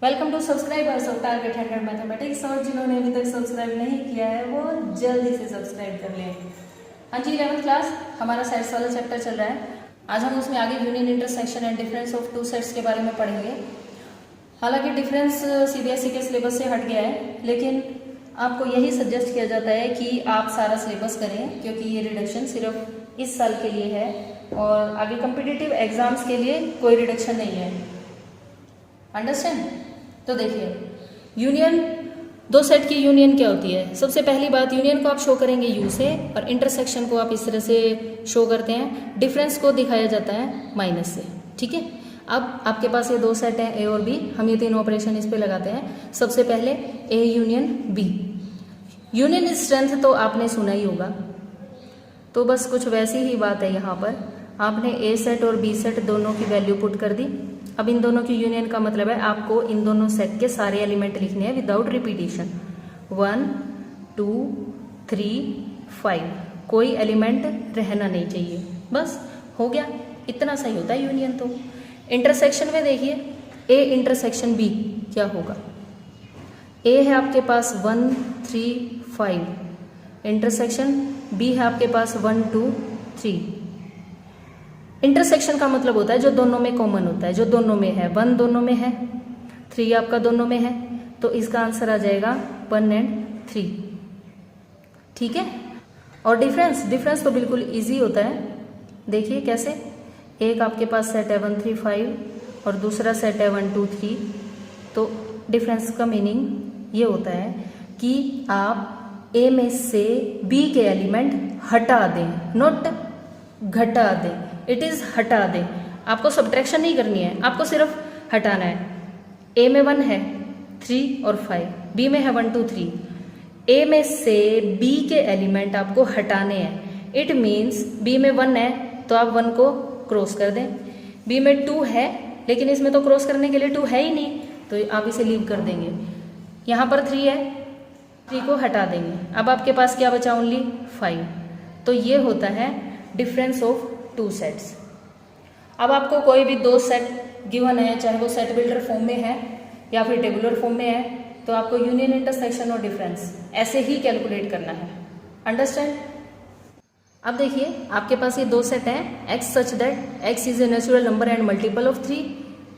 Welcome to subscribers of target 100 mathematics. और जिन्होंने अभी तक सब्सक्राइब नहीं किया है वो जल्दी से सब्सक्राइब कर लें। हाँ जी, 11th क्लास हमारा सेट्स वाला चैप्टर चल रहा है। आज हम उसमें आगे union, intersection and difference of two sets के बारे में पढ़ेंगे। हालांकि डिफरेंस सीबीएसई के सिलेबस से हट गया है, लेकिन आपको यही सजेस्ट किया जाता है कि आप सारा सिलेबस करें, क्योंकि ये रिडक्शन सिर्फ इस साल के लिए है और आगे कॉम्पिटिटिव एग्जाम्स के लिए कोई रिडक्शन नहीं है। अंडरस्टैंड? तो देखिए, यूनियन, दो सेट की यूनियन क्या होती है। सबसे पहली बात, यूनियन को आप शो करेंगे यू से और इंटरसेक्शन को आप इस तरह से शो करते हैं। डिफरेंस को दिखाया जाता है माइनस से। ठीक है, अब आपके पास ये दो सेट हैं, ए और बी। हम ये तीनों ऑपरेशन इस पे लगाते हैं। सबसे पहले A union B. Union strength तो आपने सुना ही होगा, तो बस कुछ वैसी ही बात है। यहाँ पर आपने ए सेट और बी सेट दोनों की वैल्यू पुट कर दी। अब इन दोनों की यूनियन का मतलब है आपको इन दोनों सेट के सारे एलिमेंट लिखने हैं विदाउट रिपीटिशन। 1, 2, 3, 5, कोई एलिमेंट रहना नहीं चाहिए। बस हो गया, इतना सही होता है यूनियन। तो इंटरसेक्शन में देखिए, ए इंटरसेक्शन बी क्या होगा। ए है आपके पास 1, 3, 5, इंटरसेक्शन बी है आपके पास 1, 2, 3। इंटरसेक्शन का मतलब होता है जो दोनों में कॉमन होता है, जो दोनों में है। 1 दोनों में है, 3 आपका दोनों में है, तो इसका आंसर आ जाएगा 1 और 3। ठीक है। और डिफरेंस तो बिल्कुल इजी होता है। देखिए कैसे, एक आपके पास सेट है 1, 3, 5 और दूसरा सेट है 1, 2, 3। तो डिफरेंस का मीनिंग ये होता है कि आप ए में से बी के एलिमेंट हटा दें, नॉट घटा दें। इट इज हटा दें। आपको सब्ट्रैक्शन नहीं करनी है, आपको सिर्फ हटाना है। ए में 1 है, 3 और 5, बी में है 1, 2, 3। ए में से बी के एलिमेंट आपको हटाने हैं। इट मीन्स बी में 1 है तो आप 1 को क्रॉस कर दें। बी में 2 है, लेकिन इसमें तो क्रॉस करने के लिए 2 है ही नहीं, तो आप इसे लीव कर देंगे। यहाँ पर 3 है, 3 को हटा देंगे। अब आपके पास क्या बचा, ओनली 5। तो ये होता है डिफरेंस ऑफ टू सेट्स। अब आपको कोई भी दो सेट गिवन है, चाहे वो सेट बिल्डर फॉर्म में है या फिर टेबुलर फॉर्म में है, तो आपको यूनियन, इंटरसेक्शन और डिफरेंस ऐसे ही कैलकुलेट करना है। अंडरस्टैंड? अब देखिए, आपके पास ये दो सेट हैं, x such that x is a natural number and multiple of 3।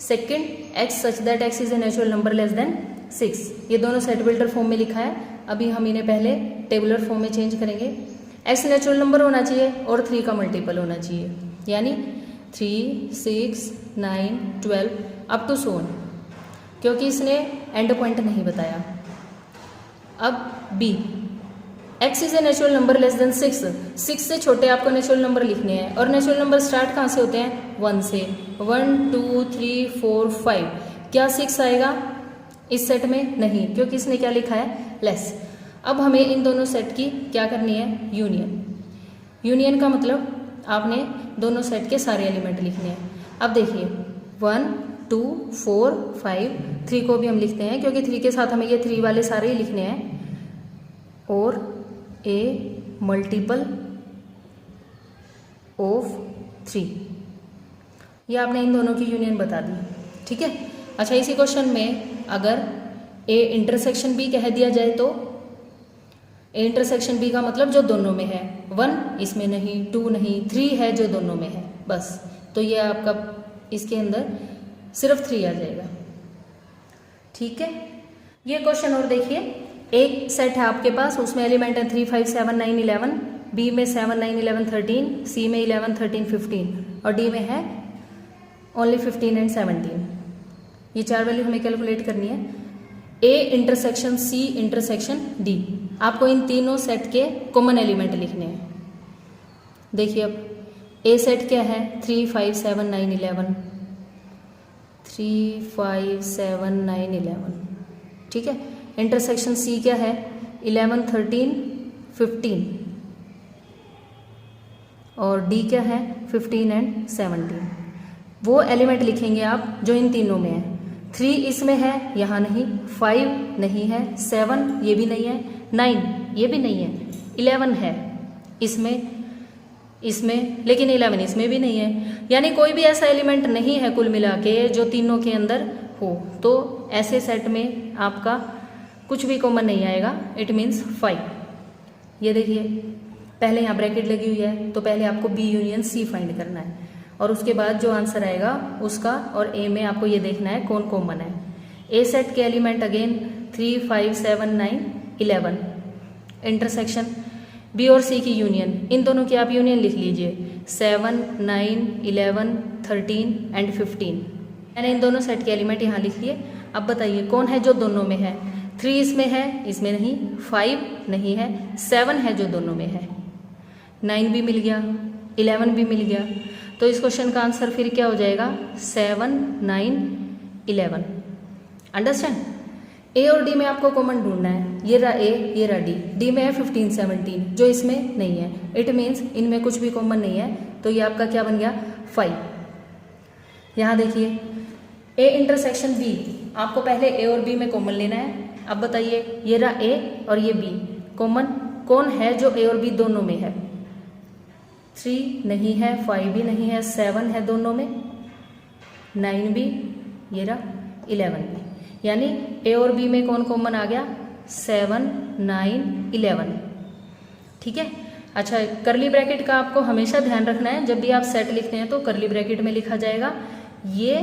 Second, x such that x is a natural number less than 6। ये दोनों सेट बिल्डर फॉर्म में लिखा है। अभी हम इन्हें पहले टेबुलर फॉर्म में चेंज करेंगे। एक्स नेचुरल नंबर होना चाहिए और 3 का मल्टीपल होना चाहिए, यानी 3, 6, 9, 12 अप टू सो ऑन, क्योंकि इसने एंड पॉइंट नहीं बताया। अब B, X is a natural number less than 6 से छोटे आपको नेचुरल नंबर लिखने हैं। और नेचुरल नंबर स्टार्ट कहाँ से होते हैं, 1 से। 1, 2, 3, 4, 5। क्या 6 आएगा इस सेट में? नहीं, क्योंकि इसने क्या लिखा है, लेस। अब हमें इन दोनों सेट की क्या करनी है, यूनियन। यूनियन का मतलब आपने दोनों सेट के सारे एलिमेंट लिखने हैं। अब देखिए, 1, 2, 4, 5, 3 को भी हम लिखते हैं, क्योंकि 3 के साथ हमें ये 3 वाले सारे ही लिखने हैं। और ए मल्टीपल ऑफ 3, ये आपने इन दोनों की यूनियन बता दी। ठीक है। अच्छा, इसी क्वेश्चन में अगर ए इंटरसेक्शन बी कह दिया जाए तो ए इंटरसेक्शन बी का मतलब जो दोनों में है। 1 इसमें नहीं, 2 नहीं, 3 है जो दोनों में है, बस। तो ये आपका इसके अंदर सिर्फ 3 आ जाएगा। ठीक है। ये क्वेश्चन और देखिए, एक सेट है आपके पास, उसमें एलिमेंट है 3, 5, 7, 9, 11। बी में 7, 9, 11, 13। सी में 11, 13, 15 और डी में है ओनली 15 एंड 17। ये 4 वैल्यू हमें कैलकुलेट करनी है। A intersection C intersection D, आपको इन तीनों सेट के कॉमन एलिमेंट लिखने हैं। देखिए, अब ए सेट क्या है, 3, 5, 7, 9, 11। 3, 5, 7, 9, 11। ठीक है। इंटरसेक्शन सी क्या है, 11, 13, 15 और डी क्या है, 15 एंड 17। वो एलिमेंट लिखेंगे आप जो इन तीनों में है। 3 इसमें है, यहाँ नहीं। 5 नहीं है, 7 ये भी नहीं है, 9 ये भी नहीं है, 11 है इसमें लेकिन 11 इसमें भी नहीं है। यानी कोई भी ऐसा एलिमेंट नहीं है कुल मिला के जो तीनों के अंदर हो। तो ऐसे सेट में आपका कुछ भी कॉमन नहीं आएगा, इट मीन्स 5। ये देखिए पहले यहाँ ब्रैकेट लगी हुई है, तो पहले आपको बी यूनियन सी फाइंड करना है और उसके बाद जो आंसर आएगा उसका और ए में आपको ये देखना है कौन कॉमन है। ए सेट के एलिमेंट अगेन 3, 5, 7, 9, 11। इंटरसेक्शन बी और सी की यूनियन, इन दोनों की आप यूनियन लिख लीजिए 7, 9, 11, 13 एंड 15। मैंने इन दोनों सेट के एलिमेंट यहाँ लिख लिए। अब बताइए कौन है जो दोनों में है। 3 इसमें है, इसमें नहीं। 5 नहीं है, 7 है जो दोनों में है। 9 भी मिल गया, 11 भी मिल गया। तो इस क्वेश्चन का आंसर फिर क्या हो जाएगा 7, 9, 11। अंडरस्टैंड। ए और डी में आपको कॉमन ढूंढना है। ये रहा ए, ये रहा डी। डी में है 15, 17 जो इसमें नहीं है। इट मीन्स इनमें कुछ भी कॉमन नहीं है, तो ये आपका क्या बन गया 5। यहाँ देखिए ए इंटरसेक्शन बी, आपको पहले ए और बी में कॉमन लेना है। अब बताइए ये रहा ए और ये बी, कॉमन कौन है जो ए और बी दोनों में है। 3 नहीं है, 5 भी नहीं है, 7 है दोनों में, 9 भी, ये रहा 11 भी। यानी ए और बी में कौन कॉमन आ गया 7, 9, 11। ठीक है। अच्छा, करली ब्रैकेट का आपको हमेशा ध्यान रखना है। जब भी आप सेट लिखते हैं तो करली ब्रैकेट में लिखा जाएगा। ये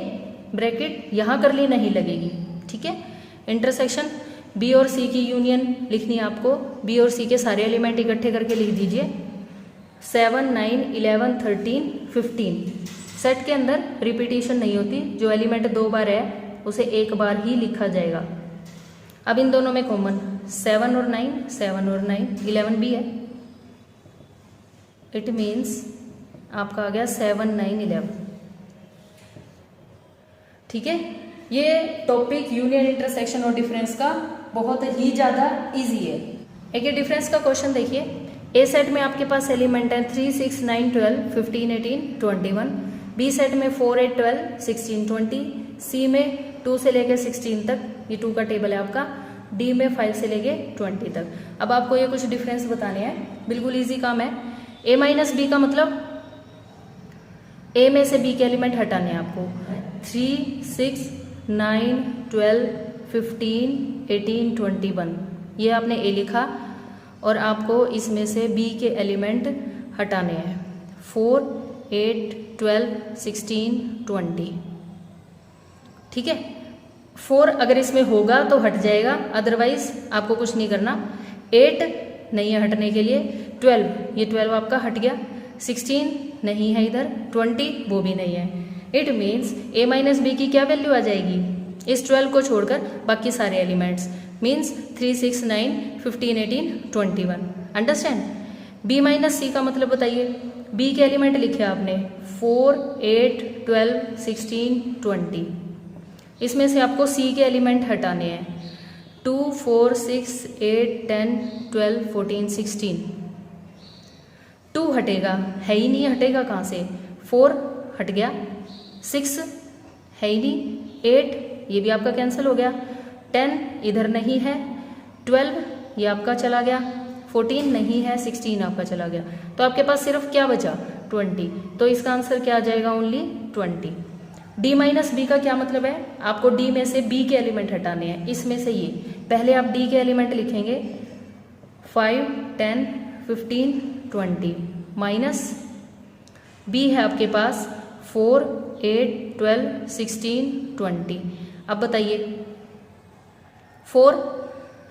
ब्रैकेट यहाँ करली नहीं लगेगी। ठीक है। इंटरसेक्शन बी और सी की यूनियन लिखनी है आपको। बी और सी के सारे एलिमेंट इकट्ठे करके लिख दीजिए 7, 9, 11, 13, 15। सेट के अंदर रिपीटिशन नहीं होती, जो एलिमेंट 2 बार है उसे 1 बार ही लिखा जाएगा। अब इन दोनों में कॉमन 7 और 9, 7 और 9, 11 भी है। इट मीन्स आपका आ गया 7, 9, 11। ठीक है। ये टॉपिक यूनियन, इंटरसेक्शन और डिफरेंस का बहुत ही ज्यादा इजी है। एक ये डिफरेंस का क्वेश्चन देखिए। ए सेट में आपके पास एलिमेंट है 3, 6, 9, 12, 15, 18, 21। बी सेट में 4, 8, 12, 16, 20। सी में 2 से लेकर 16 तक, ये 2 का टेबल है आपका। डी में 5 से लेके 20 तक। अब आपको ये कुछ डिफरेंस बताने हैं, बिल्कुल इजी काम है। ए माइनस बी का मतलब ए में से बी के एलिमेंट हटाने हैं आपको। 3, 6, 9, 12, 15, 18, 21, ये आपने ए लिखा और आपको इसमें से बी के एलिमेंट हटाने हैं 4, 8, 12, 16, 20। ठीक है। 4 अगर इसमें होगा तो हट जाएगा, अदरवाइज आपको कुछ नहीं करना। 8 नहीं है हटने के लिए, 12, ये 12 आपका हट गया, 16 नहीं है इधर, 20 वो भी नहीं है। It means A minus B की क्या वैल्यू आ जाएगी इस 12 को छोड़कर, बाकी सारे elements. Means 3, 6, 9, 15, 18, 21। Understand. B minus C का मतलब बताइए। बी के एलिमेंट लिखे आपने 4, 8, 12, 16, 20। इसमें से आपको सी के एलिमेंट हटाने हैं 2, 4, 6, 8, 10, 12, 14, 16। 2 हटेगा, है ही नहीं, हटेगा कहाँ से। 4 हट गया, 6 है ही नहीं, 8 ये भी आपका कैंसिल हो गया, 10 इधर नहीं है, 12 ये आपका चला गया, 14 नहीं है, 16 आपका चला गया। तो आपके पास सिर्फ क्या बचा 20। तो इसका आंसर क्या आ जाएगा ओनली 20। डी माइनस बी का क्या मतलब है, आपको डी में से बी के एलिमेंट हटाने हैं। इसमें से ये पहले आप डी के एलिमेंट लिखेंगे 5, 10, 15, 20 माइनस बी है आपके पास 4, 8, 12, 16, 20। अब बताइए 4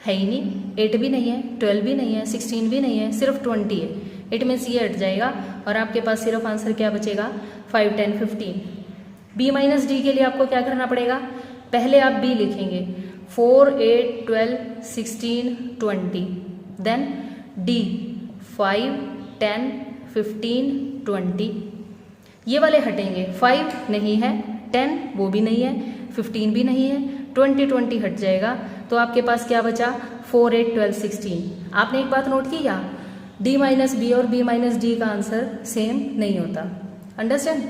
है ही नहीं, 8 भी नहीं है, 12 भी नहीं है, 16 भी नहीं है, सिर्फ 20 है। इट मीन्स ये हट जाएगा और आपके पास सिर्फ आंसर क्या बचेगा 5, 10, 15। बी माइनस डी के लिए आपको क्या करना पड़ेगा, पहले आप बी लिखेंगे 4, 8, 12, 16, 20। Then D 5, 10, 15, 20। ये वाले हटेंगे, 5 नहीं है, 10 वो भी नहीं है, 15 भी नहीं है, 20 हट जाएगा। तो आपके पास क्या बचा 4, 8, 12, 16। आपने एक बात नोट की या डी माइनस बी और बी माइनस डी का आंसर सेम नहीं होता। अंडरस्टैंड।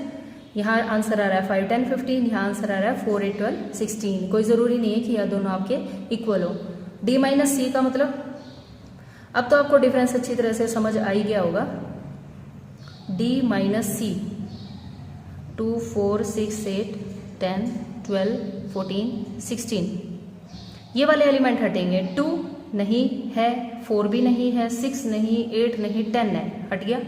यहाँ आंसर आ रहा है 5, 10, 15, यहाँ आंसर आ रहा है 4, 8, 12, 16। कोई ज़रूरी नहीं है कि यह दोनों आपके इक्वल हो। डी माइनस सी का मतलब, अब तो आपको डिफरेंस अच्छी तरह से समझ आ ही गया होगा। डी माइनस सी 2, 4, 6, 8, 10, 12, 14, 16, ये वाले एलिमेंट हटेंगे। 2 नहीं है, 4 भी नहीं है, 6 नहीं, 8 नहीं, 10 है, हट गया।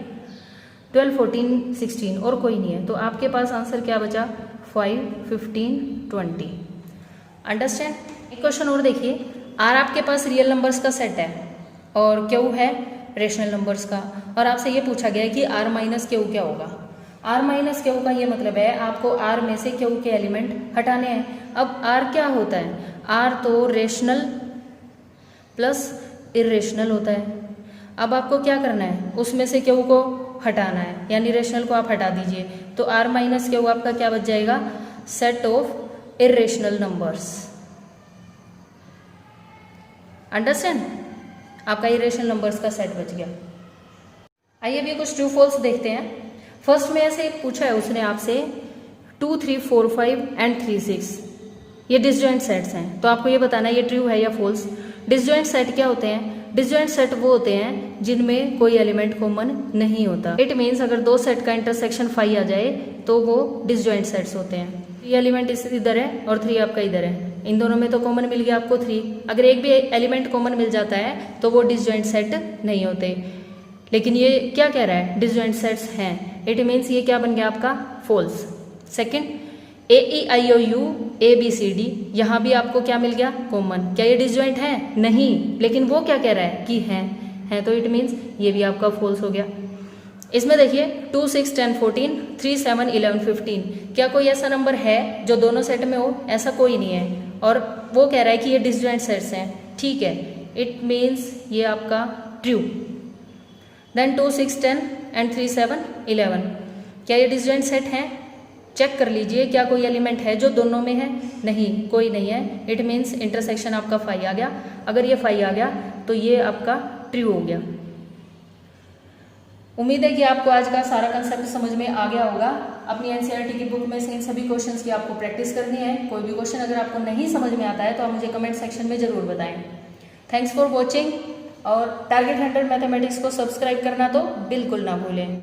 12, 14, 16 और कोई नहीं है, तो आपके पास आंसर क्या बचा? 5, 15, 20। अंडरस्टैंड? एक क्वेश्चन और देखिए, आर आपके पास रियल नंबर्स का सेट है और क्यू है रेशनल नंबर्स का, और आपसे ये पूछा गया है कि आर माइनस क्यू क्या होगा। आर माइनस क्यू का ये मतलब है आपको आर में से क्यू के एलिमेंट हटाने हैं। अब आर क्या होता है? आर तो रेशनल प्लस इरेशनल होता है। अब आपको क्या करना है? उसमें से क्यू को हटाना है, यानी रेशनल को आप हटा दीजिए, तो आर माइनस क्यू आपका क्या बच जाएगा? Set of irrational numbers. Understand? आपका इरेशनल नंबर्स का सेट बच गया। आइए अभी कुछ ट्रू फॉल्स देखते हैं। फर्स्ट में ऐसे पूछा है उसने आपसे 2, 3, 4, 5 एंड 3, 6, ये डिसजॉइंट सेट्स हैं, तो आपको ये बताना है ये ट्रू है या फॉल्स। डिसजॉइंट सेट क्या होते हैं? डिसजॉइंट सेट वो होते हैं जिनमें कोई एलिमेंट कॉमन नहीं होता। इट मीन्स अगर दो सेट का इंटरसेक्शन 5 आ जाए तो वो डिसजॉइंट सेट्स होते हैं। 3 एलिमेंट इधर है और 3 आपका इधर है, इन दोनों में तो कॉमन मिल गया आपको 3। अगर एक भी एलिमेंट कॉमन मिल जाता है तो वो डिसजॉइंट सेट नहीं होते। लेकिन ये क्या कह रहा है? डिसजॉइंट सेट्स हैं, इट मीन्स ये क्या बन गया आपका? फॉल्स। सेकंड, AEIOU ABCD, यहाँ भी आपको क्या मिल गया? कॉमन। क्या ये डिसजॉइंट है? नहीं, लेकिन वो क्या कह रहा है कि हैं, तो इट मीन्स ये भी आपका फॉल्स हो गया। इसमें देखिए 2, 6, 10, 14, 3, 7, 11, 15, क्या कोई ऐसा नंबर है जो दोनों सेट में हो? ऐसा कोई नहीं है, और वो कह रहा है कि ये डिसजॉइंट सेट्स हैं। ठीक है, इट मीन्स ये आपका ट्रू। देन 2, 6, 10 एंड 3, 7, 11, क्या ये डिसजॉइंट सेट हैं? चेक कर लीजिए क्या कोई एलिमेंट है जो दोनों में है? नहीं, कोई नहीं है, इट मीन्स इंटरसेक्शन आपका 5 आ गया। अगर ये 5 आ गया तो ये आपका ट्रू हो गया। उम्मीद है कि आपको आज का सारा कंसेप्ट समझ में आ गया होगा। अपनी एनसीईआरटी की बुक में से इन सभी क्वेश्चंस की आपको प्रैक्टिस करनी है। कोई भी क्वेश्चन अगर आपको नहीं समझ में आता है तो आप मुझे कमेंट सेक्शन में जरूर बताएं। थैंक्स फॉर वॉचिंग, और टारगेट 100 मैथमेटिक्स को सब्सक्राइब करना तो बिल्कुल ना भूलें।